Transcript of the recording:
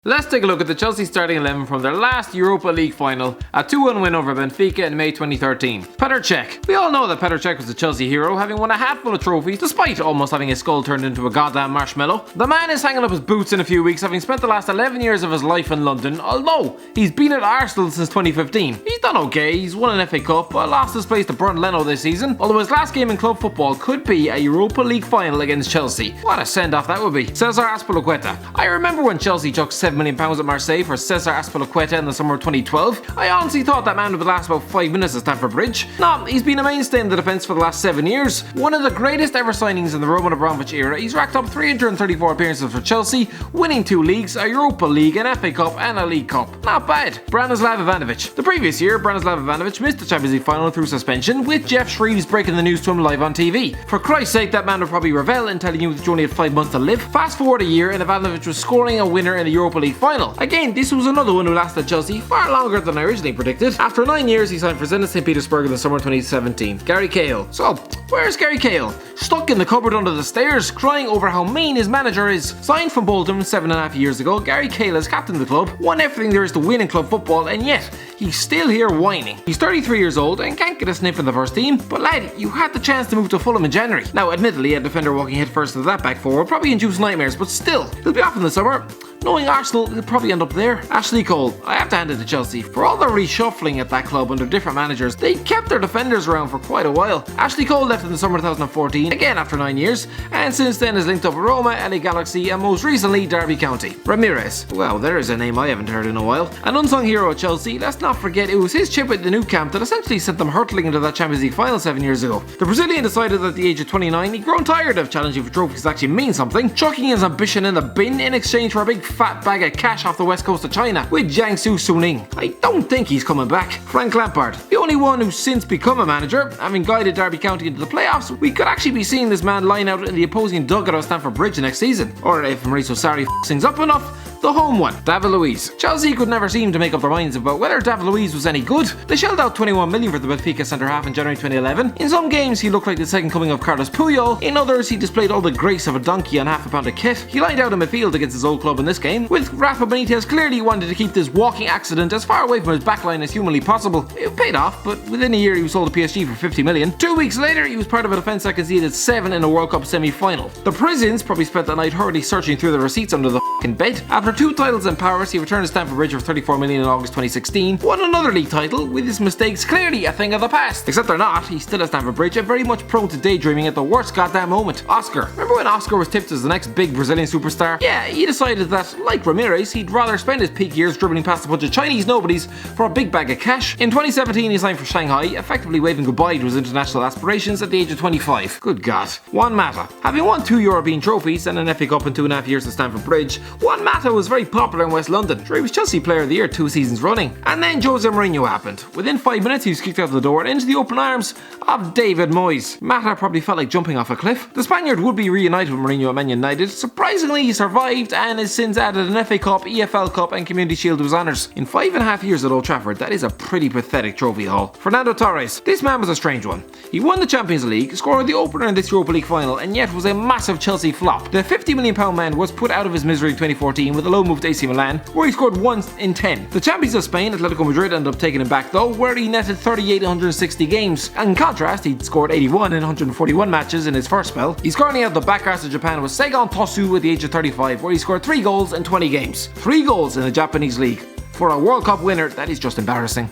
Let's take a look at the Chelsea starting 11 from their last Europa League final, a 2-1 win over Benfica in May 2013. Petr Cech. We all know that Petr Cech was a Chelsea hero, having won a handful of trophies despite almost having his skull turned into a goddamn marshmallow. The man is hanging up his boots in a few weeks, having spent the last 11 years of his life in London, although he's been at Arsenal since 2015. He's done okay, he's won an FA Cup, but lost his place to Bernd Leno this season, although his last game in club football could be a Europa League final against Chelsea. What a send-off that would be. CESAR AZPILICUETA. I remember when Chelsea chucked £7 million at Marseille for CESAR AZPILICUETA in the summer of 2012. I honestly thought that man would last about 5 minutes at Stamford Bridge. No, he's been a mainstay in the defence for the last 7 years. One of the greatest ever signings in the Roman Abramovich era, he's racked up 334 appearances for Chelsea, winning 2 leagues, a Europa League, an FA Cup and a League Cup. Not bad. BRANISLAV Ivanovic. The previous year, BRANISLAV Ivanovic missed the Champions League final through suspension, with Jeff Shreves breaking the news to him live on TV. For Christ's sake, that man would probably revel in telling you that you only had 5 months to live. Fast forward a year and Ivanovic was scoring a winner in the Europa League final. Again, this was another one who lasted Chelsea far longer than I originally predicted. After 9 years, he signed for Zenit St. Petersburg in the summer of 2017. Gary Cahill. So, where's Gary Cahill? Stuck in the cupboard under the stairs, crying over how mean his manager is. Signed from Bolton 7.5 years ago, Gary Cahill has captained the club, won everything there is to win in club football, and yet he's still here whining. He's 33 years old and can't get a sniff in the first team, but lad, you had the chance to move to Fulham in January. Now, admittedly, a defender walking head first into that back four will probably induce nightmares, but still, he'll be off in the summer. Knowing Arsenal, he'll probably end up there. Ashley Cole. I have to hand it to Chelsea. For all the reshuffling at that club under different managers, they kept their defenders around for quite a while. Ashley Cole left in the summer of 2014, again after 9 years, and since then has linked up with Roma, LA Galaxy, and most recently Derby County. Ramirez. Well, there is a name I haven't heard in a while. An unsung hero at Chelsea, let's not forget it was his chip at the new camp that essentially sent them hurtling into that Champions League final 7 years ago. The Brazilian decided at the age of 29 he'd grown tired of challenging for trophies that actually mean something, chucking his ambition in the bin in exchange for a big fat bag of cash off the west coast of China with Jiangsu Suning. I don't think he's coming back. Frank Lampard, the only one who's since become a manager, having guided Derby County into the playoffs. We could actually be seeing this man lying out in the opposing dugout at Stamford Bridge next season. Or if Mauricio Sarri things up enough, the home one, David Luiz. Chelsea could never seem to make up their minds about whether David Luiz was any good. They shelled out 21 million for the Benfica centre-half in January 2011. In some games he looked like the second coming of Carlos Puyol, in others he displayed all the grace of a donkey on half a pound of kit. He lined out in midfield against his old club in this game, with Rafa Benitez clearly wanted to keep this walking accident as far away from his backline as humanly possible. It paid off, but within a year he was sold to PSG for 50 million. 2 weeks later he was part of a defence that conceded 7 in a World Cup semi-final. The Prisons probably spent the night hurriedly searching through the receipts under the f***ing bed. After 2 titles in Paris, he returned to Stamford Bridge for 34 million in August 2016, won another league title, with his mistakes clearly a thing of the past. Except they're not, he's still at Stamford Bridge and very much prone to daydreaming at the worst goddamn moment. Oscar. Remember when Oscar was tipped as the next big Brazilian superstar? Yeah, he decided that, like Ramirez, he'd rather spend his peak years dribbling past a bunch of Chinese nobodies for a big bag of cash. In 2017 he signed for Shanghai, effectively waving goodbye to his international aspirations at the age of 25. Good God. Juan Mata. Having won 2 European trophies and an FA Cup in 2.5 years at Stamford Bridge, Juan Mata was very popular in West London. Sure, he was Chelsea Player of the Year 2 seasons running. And then Jose Mourinho happened. Within 5 minutes he was kicked out the door and into the open arms of David Moyes. Mata probably felt like jumping off a cliff. The Spaniard would be reunited with Mourinho at Man United. Surprisingly, he survived and has since added an FA Cup, EFL Cup and Community Shield to his honours. In 5.5 years at Old Trafford, that is a pretty pathetic trophy haul. Fernando Torres. This man was a strange one. He won the Champions League, scored the opener in this Europa League final, and yet was a massive Chelsea flop. The £50 million man was put out of his misery in 2014 with a loan move to AC Milan, where he scored 1 in 10. The champions of Spain, Atletico Madrid, ended up taking him back though, where he netted 38 in 160 games. In contrast, he'd scored 81 in 141 matches in his first spell. He's currently out the back arse of Japan with Seigon Tosu at the age of 35, where he scored 3 goals in 20 games. 3 goals in the Japanese league. For a World Cup winner, that is just embarrassing.